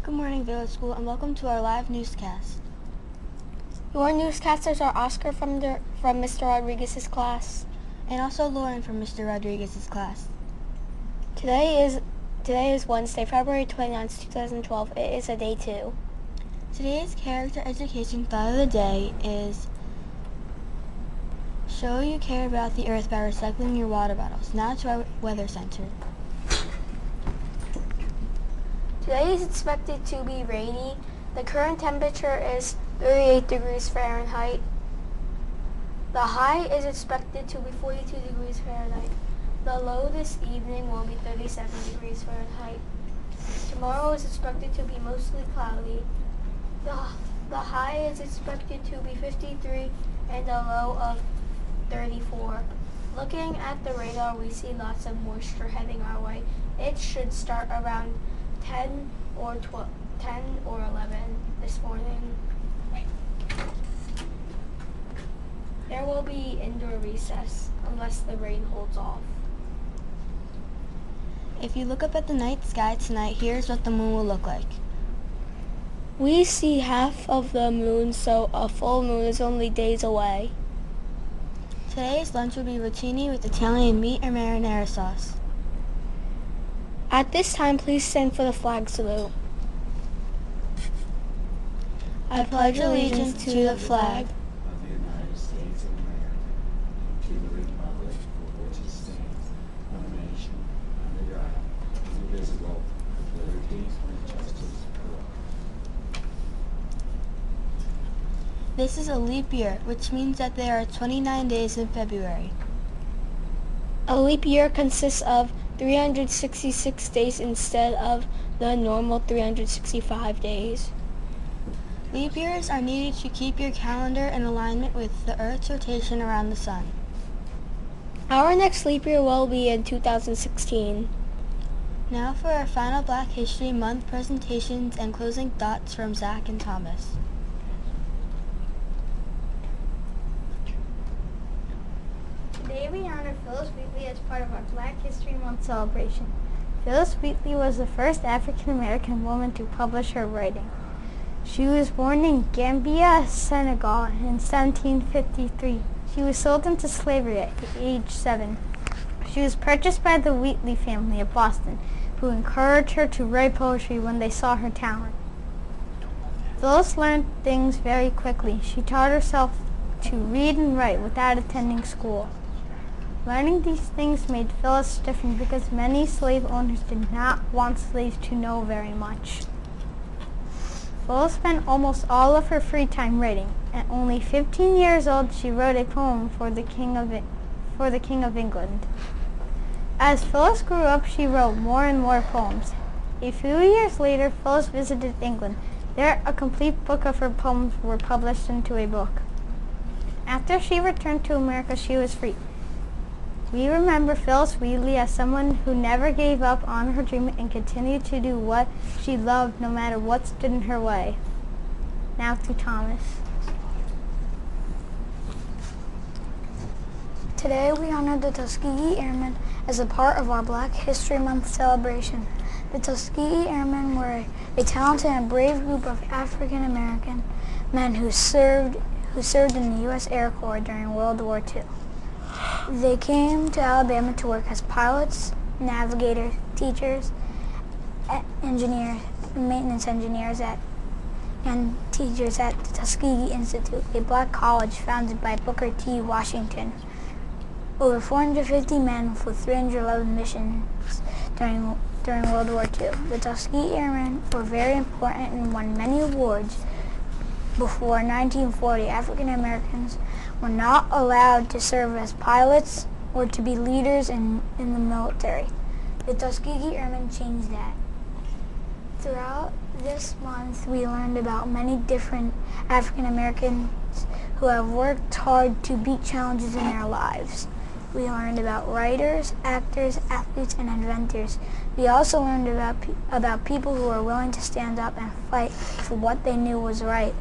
Good morning, Village School, and welcome to our live newscast. Your newscasters are Oscar from Mr. Rodriguez's class, and also Lauren from Mr. Rodriguez's class. Today is Wednesday, February 29th, 2012. It is a day 2. Today's character education thought of the day is show you care about the earth by recycling your water bottles. Now to our weather center. Today is expected to be rainy. The current temperature is 38 degrees Fahrenheit. The high is expected to be 42 degrees Fahrenheit. The low this evening will be 37 degrees Fahrenheit. Tomorrow is expected to be mostly cloudy. The high is expected to be 53 and a low of 34. Looking at the radar, we see lots of moisture heading our way. It should start around 10 or 11 this morning. There will be indoor recess unless the rain holds off. If you look up at the night sky tonight, here's what the moon will look like. We see half of the moon, so a full moon is only days away. Today's lunch will be rotini with Italian meat or marinara sauce. At this time, please stand for the flag salute. I pledge allegiance to the flag of the United States of America, and to the republic for which it stands, one nation, under God, indivisible, with liberty and justice for all. This is a leap year, which means that there are 29 days in February. A leap year consists of 366 days instead of the normal 365 days. Leap years are needed to keep your calendar in alignment with the Earth's rotation around the sun. Our next leap year will be in 2016. Now for our final Black History Month presentations and closing thoughts from Zach and Thomas. Today we honor Phyllis Wheatley as part of our Black History Month celebration. Phyllis Wheatley was the first African-American woman to publish her writing. She was born in Gambia, Senegal in 1753. She was sold into slavery at age 7. She was purchased by the Wheatley family of Boston, who encouraged her to write poetry when they saw her talent. Phyllis learned things very quickly. She taught herself to read and write without attending school. Learning these things made Phyllis different because many slave owners did not want slaves to know very much. Phyllis spent almost all of her free time writing. At only 15 years old, she wrote a poem for the King of England. As Phyllis grew up, she wrote more and more poems. A few years later, Phyllis visited England. There, a complete book of her poems were published into a book. After she returned to America, she was free. We remember Phyllis Wheatley as someone who never gave up on her dream and continued to do what she loved no matter what stood in her way. Now to Thomas. Today we honor the Tuskegee Airmen as a part of our Black History Month celebration. The Tuskegee Airmen were a talented and brave group of African American men who served in the U.S. Air Corps during World War II. They came to Alabama to work as pilots, navigators, teachers, engineers, maintenance engineers and teachers at the Tuskegee Institute, a black college founded by Booker T. Washington. Over 450 men with 311 missions during World War II. The Tuskegee Airmen were very important and won many awards. Before 1940, African Americans were not allowed to serve as pilots or to be leaders in the military. The Tuskegee Airmen changed that. Throughout this month, we learned about many different African Americans who have worked hard to beat challenges in their lives. We learned about writers, actors, athletes, and inventors. We also learned about people who were willing to stand up and fight for what they knew was right.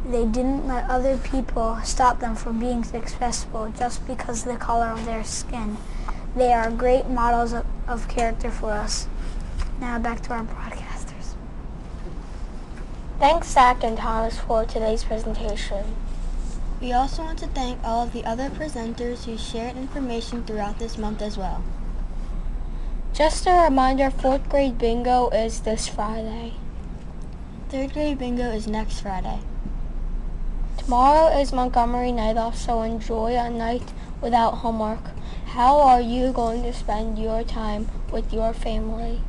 They didn't let other people stop them from being successful just because of the color of their skin. They are great models of character for us. Now back to our broadcasters. Thanks, Zach and Thomas, for today's presentation. We also want to thank all of the other presenters who shared information throughout this month as well. Just a reminder, 4th grade bingo is this Friday. 3rd grade bingo is next Friday. Tomorrow is Montgomery night off, so enjoy a night without homework. How are you going to spend your time with your family?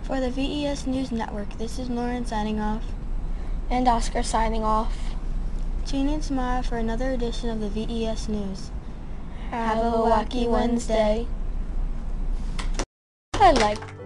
For the VES News Network, this is Lauren signing off. And Oscar signing off. Tune in tomorrow for another edition of the VES News. Have a wacky Wednesday. I like